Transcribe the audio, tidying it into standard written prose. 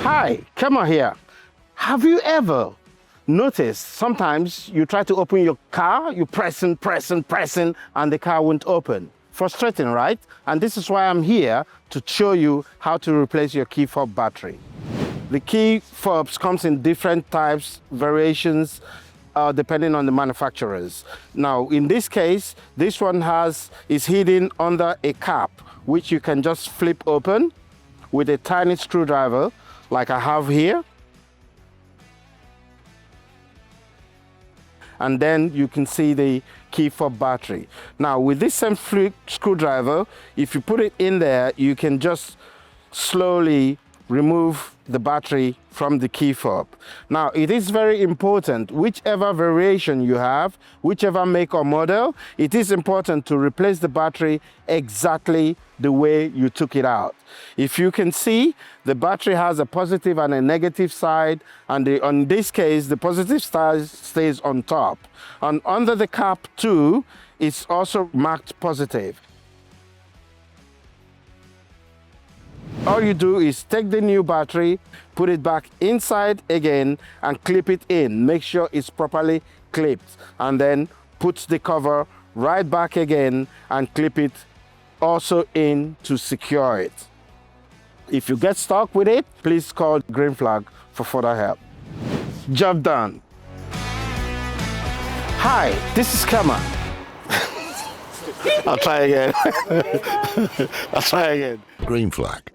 Hi, Kema here. Have you ever noticed sometimes you try to open your car, you pressing, and the car won't open? Frustrating, right? And this is why I'm here to show you how to replace your key fob battery. The key fobs comes in different types, variations, depending on the manufacturers. Now, in this case, this one is hidden under a cap, which you can just flip open with a tiny screwdriver, like I have here. And then you can see the key fob battery. Now, with this same screwdriver, if you put it in there, you can just slowly remove the battery from the key fob. Now, it is very important, whichever variation you have, whichever make or model, it is important to replace the battery exactly the way you took it out. If you can see, the battery has a positive and a negative side, and on this case, the positive side stays on top. And under the cap too, it's also marked positive. All you do is take the new battery, put it back inside again, and clip it in. Make sure it's properly clipped, and then put the cover right back again and clip it also in to secure it. If you get stuck with it, please call Green Flag for further help. Job done. Hi, this is Kema. I'll try again. I'll try again. Green Flag.